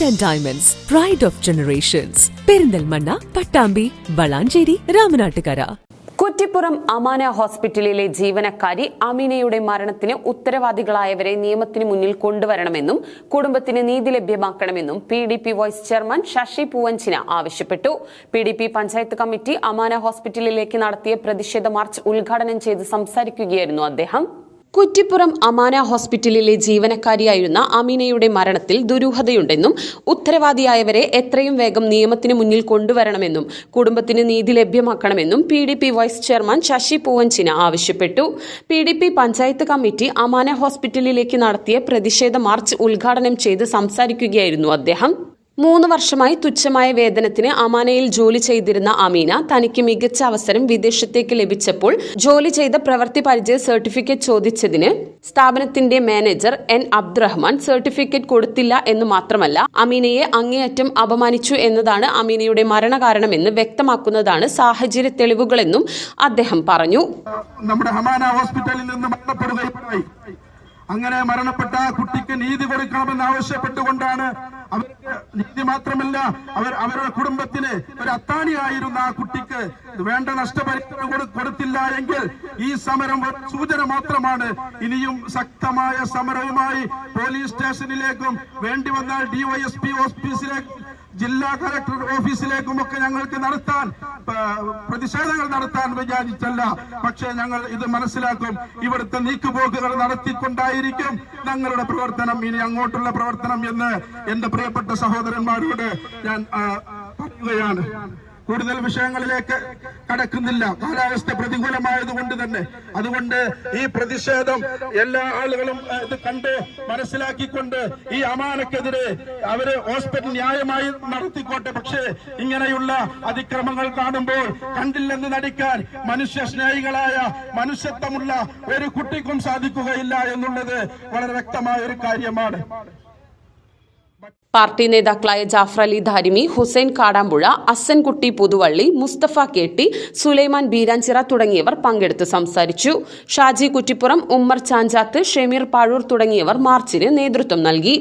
and Diamonds, Pride of Generations. Perinthalmanna, Pattambi, Valanchery, Ramanattukara. Kuttippuram Amana ഹോസ്പിറ്റലിലെ ജീവനക്കാരി അമീനയുടെ മരണത്തിന് ഉത്തരവാദികളായവരെ നിയമത്തിന് മുന്നിൽ കൊണ്ടുവരണമെന്നും കുടുംബത്തിന് നീതി ലഭ്യമാക്കണമെന്നും PDP വൈസ് ചെയർമാൻ ശശി പൂവഞ്ചിന ആവശ്യപ്പെട്ടു. PDP പഞ്ചായത്ത് കമ്മിറ്റി അമാന ഹോസ്പിറ്റലിലേക്ക് നടത്തിയ പ്രതിഷേധ മാർച്ച് ഉദ്ഘാടനം ചെയ്ത് സംസാരിക്കുകയായിരുന്നു അദ്ദേഹം. കുറ്റിപ്പുറം അമാന ഹോസ്പിറ്റലിലെ ജീവനക്കാരിയായിരുന്ന അമീനയുടെ മരണത്തിൽ ദുരൂഹതയുണ്ടെന്നും ഉത്തരവാദിയായവരെ എത്രയും വേഗം നിയമത്തിന് മുന്നിൽ കൊണ്ടുവരണമെന്നും കുടുംബത്തിന് നീതി ലഭ്യമാക്കണമെന്നും PDP വൈസ് ചെയർമാൻ ശശി പൂവഞ്ചിന ആവശ്യപ്പെട്ടു. PDP പഞ്ചായത്ത് കമ്മിറ്റി അമാന ഹോസ്പിറ്റലിലേക്ക് നടത്തിയ പ്രതിഷേധ മാർച്ച് ഉദ്ഘാടനം ചെയ്ത് സംസാരിക്കുകയായിരുന്നു അദ്ദേഹം. 3 വർഷമായി തുച്ഛമായ വേതനത്തിന് അമാനയിൽ ജോലി ചെയ്തിരുന്ന അമീന തനിക്ക് മികച്ച അവസരം വിദേശത്തേക്ക് ലഭിച്ചപ്പോൾ ജോലി ചെയ്ത പ്രവൃത്തി പരിചയ സർട്ടിഫിക്കറ്റ് ചോദിച്ചതിന് സ്ഥാപനത്തിന്റെ മാനേജർ N. അബ്ദുറഹ്മാൻ സർട്ടിഫിക്കറ്റ് കൊടുത്തില്ല എന്ന് മാത്രമല്ല അമീനയെ അങ്ങേയറ്റം അപമാനിച്ചു എന്നതാണ് അമീനയുടെ മരണകാരണമെന്ന് വ്യക്തമാക്കുന്നതാണ് സാഹചര്യ തെളിവുകളെന്നും അദ്ദേഹം പറഞ്ഞു. നമ്മുടെ അമാന ഹോസ്പിറ്റലിൽ നിന്ന് മരണപ്പെടുകയുണ്ടായി. അങ്ങനെ മരണപ്പെട്ട കുട്ടിക്ക് നീതി കൊടുക്കണമെന്ന് ആവശ്യപ്പെട്ടുകൊണ്ടാണ് അവർക്ക് നീതി മാത്രമല്ല അവരുടെ കുടുംബത്തിന് ഒരു അത്താണിയായിരുന്ന ആ കുട്ടിക്ക് വേണ്ട നഷ്ടപരിഹാരം കൊടുത്തില്ല എങ്കിൽ ഈ സമരം സൂചന മാത്രമാണ്. ഇനിയും ശക്തമായ സമരവുമായി പോലീസ് സ്റ്റേഷനിലേക്കും വേണ്ടി വന്നാൽ DYSP ഓഫീസിലേക്കും ജില്ലാ കളക്ടർ ഓഫീസിലേക്കുമൊക്കെ ഞങ്ങൾക്ക് പ്രതിഷേധങ്ങൾ നടത്താൻ വിചാരിച്ചല്ല. പക്ഷേ ഞങ്ങൾ ഇത് മനസ്സിലാക്കും. ഇവിടുത്തെ നീക്കുപോക്കുകൾ നടത്തിക്കൊണ്ടായിരിക്കും ഞങ്ങളുടെ പ്രവർത്തനം, ഇനി അങ്ങോട്ടുള്ള പ്രവർത്തനം എന്ന് എന്റെ പ്രിയപ്പെട്ട സഹോദരന്മാരോട് ഞാൻ പറയുകയാണ്. കൂടുതൽ വിഷയങ്ങളിലേക്ക് കടക്കുന്നില്ല. കാലാവസ്ഥ പ്രതികൂലമായതുകൊണ്ട് തന്നെ അതുകൊണ്ട് ഈ പ്രതിഷേധം എല്ലാ ആളുകളും ഇത് കണ്ട് മനസ്സിലാക്കിക്കൊണ്ട് ഈ അമാനക്കെതിരെ അവര് ഹോസ്പിറ്റൽ ന്യായമായി നടത്തിക്കോട്ടെ. പക്ഷേ ഇങ്ങനെയുള്ള അതിക്രമങ്ങൾ കാണുമ്പോൾ കണ്ടില്ലെന്ന് നടിക്കാൻ മനുഷ്യ സ്നേഹികളായ മനുഷ്യത്വമുള്ള ഒരു കുട്ടിക്കും സാധിക്കുകയില്ല എന്നുള്ളത് വളരെ വ്യക്തമായ ഒരു കാര്യമാണ്. പാർട്ടി നേതാക്കളായ ജാഫർ അലി ധാരിമി, ഹുസൈൻ കാടാമ്പുഴ, അസൻകുട്ടി പുതുവള്ളി, മുസ്തഫ KT, സുലൈമാൻ ബീരാഞ്ചിറ തുടങ്ങിയവർ പങ്കെടുത്ത് സംസാരിച്ചു. ഷാജി കുറ്റിപ്പുറം, ഉമ്മർ ചാഞ്ചാത്ത്, ഷമീർ പാഴൂർ തുടങ്ങിയവർ മാർച്ചിന് നേതൃത്വം നൽകി.